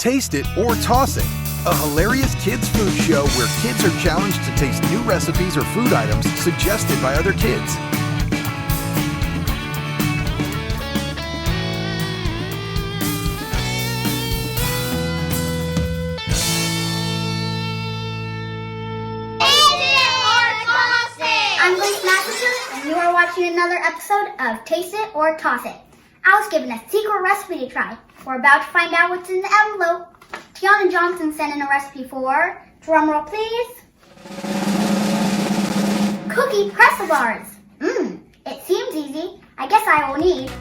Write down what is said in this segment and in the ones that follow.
Taste It or Toss It, a hilarious kids food show where kids are challenged to taste new recipes or food items suggested by other kids. I'm Grace Matheson, and you are watching another episode of Taste It or Toss It. I was given a secret recipe to try. We're about to find out what's in the envelope. Tianna Johnson sent in a recipe for, drumroll please, cookie pretzel bars. It seems easy. I guess I will need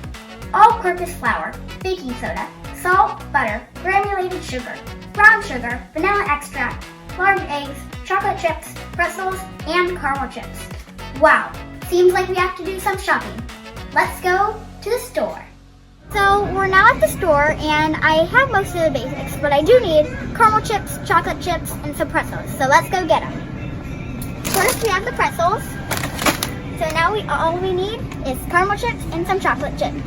all-purpose flour, baking soda, salt, butter, granulated sugar, brown sugar, vanilla extract, large eggs, chocolate chips, pretzels, and caramel chips. Wow, seems like we have to do some shopping. Let's go to the store. So we're now at the store, and I have most of the basics, but I do need caramel chips, chocolate chips, and some pretzels. So let's go get them. First we have the pretzels. So now all we need is caramel chips and some chocolate chips.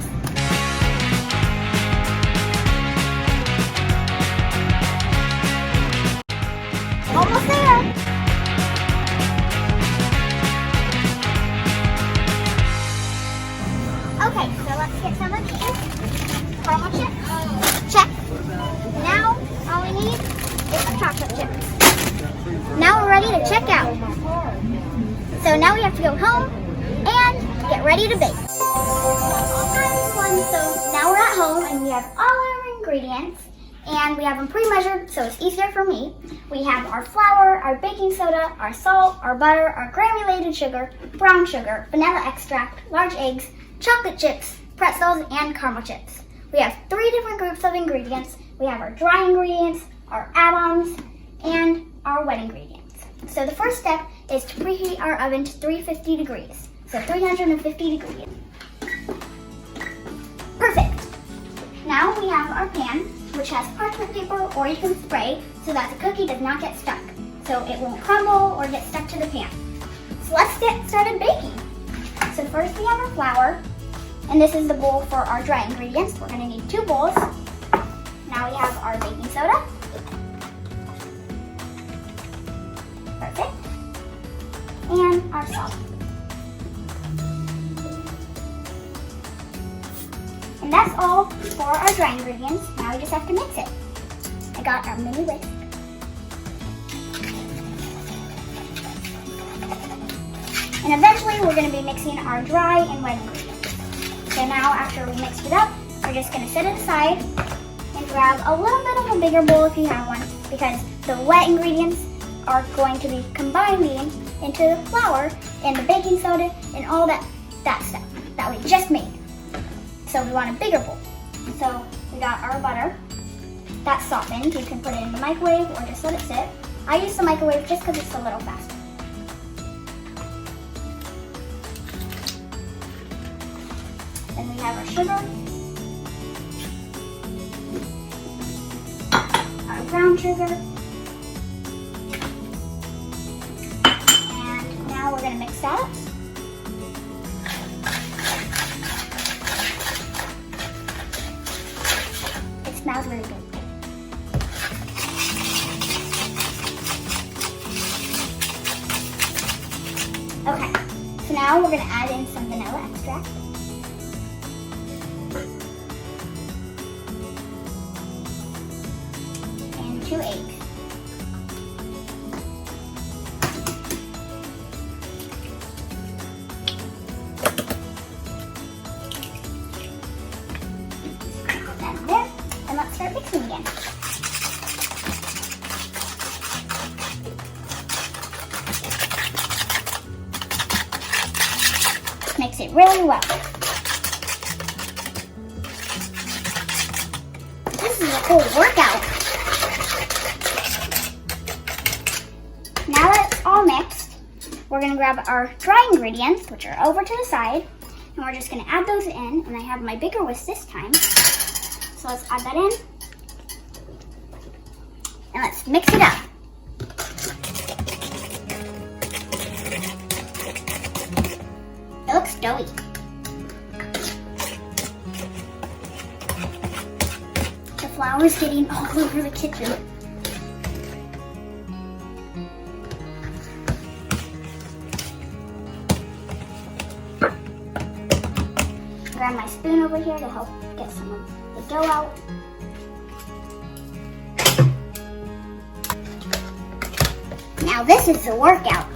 Almost there. Okay, so let's get some of these. Caramel chips. Check. Now, all we need is the chocolate chips. Now we're ready to check out. So now we have to go home and get ready to bake. Hi everyone, so now we're at home and we have all our ingredients and we have them pre-measured so it's easier for me. We have our flour, our baking soda, our salt, our butter, our granulated sugar, brown sugar, vanilla extract, large eggs, chocolate chips, pretzels, and caramel chips. We have 3 different groups of ingredients. We have our dry ingredients, our add-ons, and our wet ingredients. So the first step is to preheat our oven to 350 degrees. So 350 degrees. Perfect. Now we have our pan, which has parchment paper, or you can spray so that the cookie does not get stuck. So it won't crumble or get stuck to the pan. So let's get started baking. So first we have our flour. And this is the bowl for our dry ingredients. We're going to need 2 bowls. Now we have our baking soda. Perfect. And our salt. And that's all for our dry ingredients. Now we just have to mix it. I got our mini whisk. And eventually we're going to be mixing our dry and wet ingredients. So now after we mixed it up, we're just going to set it aside and grab a little bit of a bigger bowl if you have one, because the wet ingredients are going to be combining into the flour and the baking soda and all that stuff that we just made. So we want a bigger bowl. So we got our butter. That's softened. You can put it in the microwave or just let it sit. I use the microwave just because it's a little faster. Then we have our sugar, our brown sugar, and now we're going to mix that. It smells really good. Okay, so now we're going to add in some vanilla extract. And 2 eggs. Put that in there, and let's start mixing again. Mix it really well. This is a cool workout. Now that it's all mixed, we're going to grab our dry ingredients, which are over to the side, and we're just going to add those in. And I have my bigger whisk this time. So let's add that in. And let's mix it up. It looks doughy. The flour is getting all over the kitchen. Grab my spoon over here to help get some of the dough out. Now this is the workout.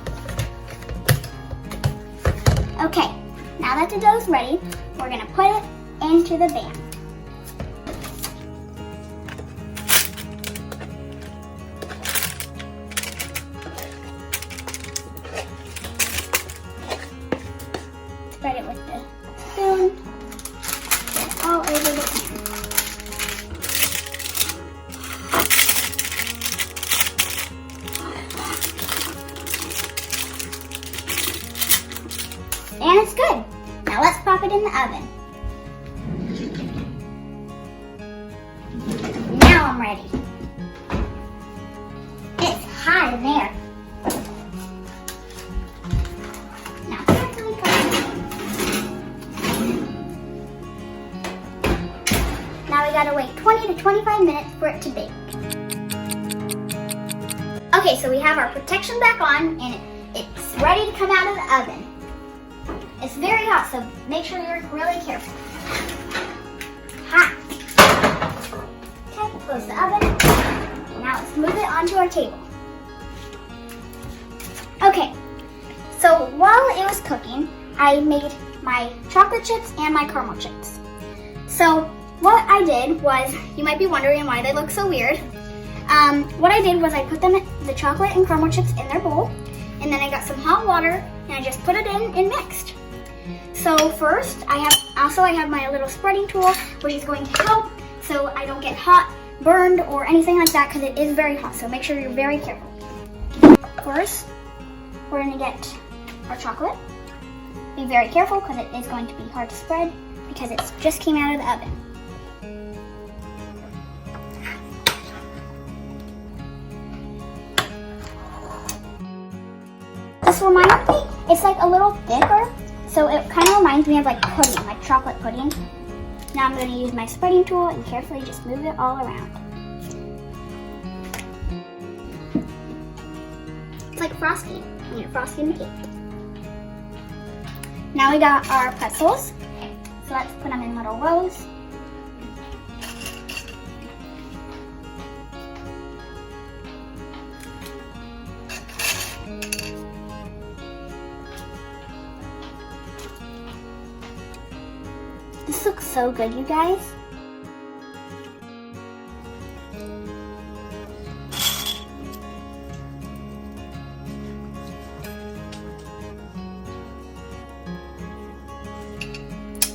Okay, now that the dough's ready, we're gonna put it into the band. Spread it with the spoon, get it all over the pan. And it's good. Now let's pop it in the oven. Now I'm ready. It's hot in there. Now carefully cover it. Now we gotta wait 20 to 25 minutes for it to bake. Okay, so we have our protection back on and it's ready to come out of the oven. It's very hot, so make sure you're really careful. Hot. Okay, close the oven. Now let's move it onto our table. Okay, so while it was cooking, I made my chocolate chips and my caramel chips. So what I did was, you might be wondering why they look so weird. What I did was I put the chocolate and caramel chips in their bowl, and then I got some hot water and I just put it in and mixed. So first, I have my little spreading tool, which is going to help so I don't get hot, burned, or anything like that, because it is very hot, so make sure you're very careful. First, we're going to get our chocolate. Be very careful, because it is going to be hard to spread, because it just came out of the oven. This reminds me, it's like a little thicker. So it kind of reminds me of like pudding, like chocolate pudding. Now I'm going to use my spreading tool and carefully just move it all around. It's like frosting, when you're frosting the cake. Now we got our pretzels. So let's put them in little rows. This looks so good, you guys.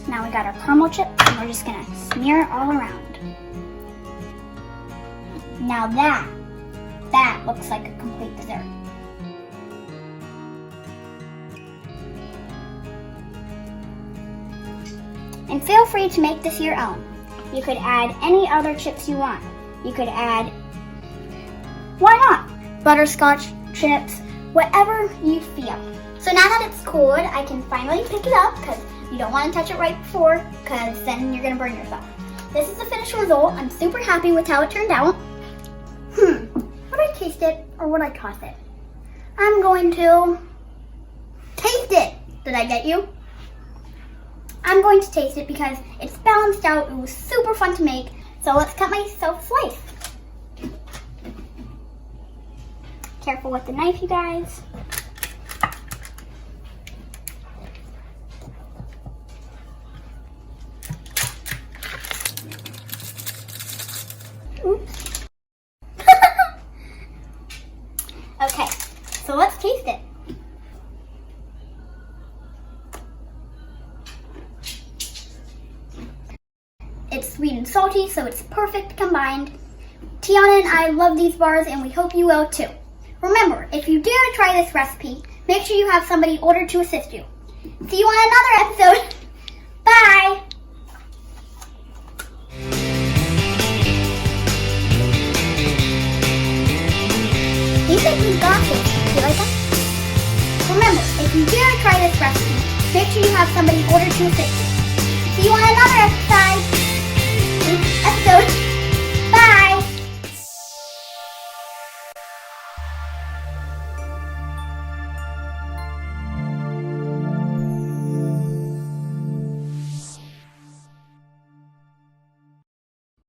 Now we got our caramel chips, and we're just gonna smear it all around. Now that looks like a complete dessert. And feel free to make this your own. You could add any other chips you want. You could add, why not? Butterscotch chips, whatever you feel. So now that it's cooled, I can finally pick it up, because you don't want to touch it right before, because then you're going to burn yourself. This is the finished result. I'm super happy with how it turned out. Would I taste it or would I toss it? I'm going to taste it. Did I get you? I'm going to taste it because it's balanced out. It was super fun to make. So let's cut myself a slice. Careful with the knife, you guys. Oops. Okay, so let's taste it. It's sweet and salty, so it's perfect combined. Tianna and I love these bars, and we hope you will too. Remember, if you dare to try this recipe, make sure you have somebody ordered to assist you. See you on another episode. Bye! These are these glasses. Do you like them? Remember, if you dare to try this recipe, make sure you have somebody ordered to assist you. See you on another episode.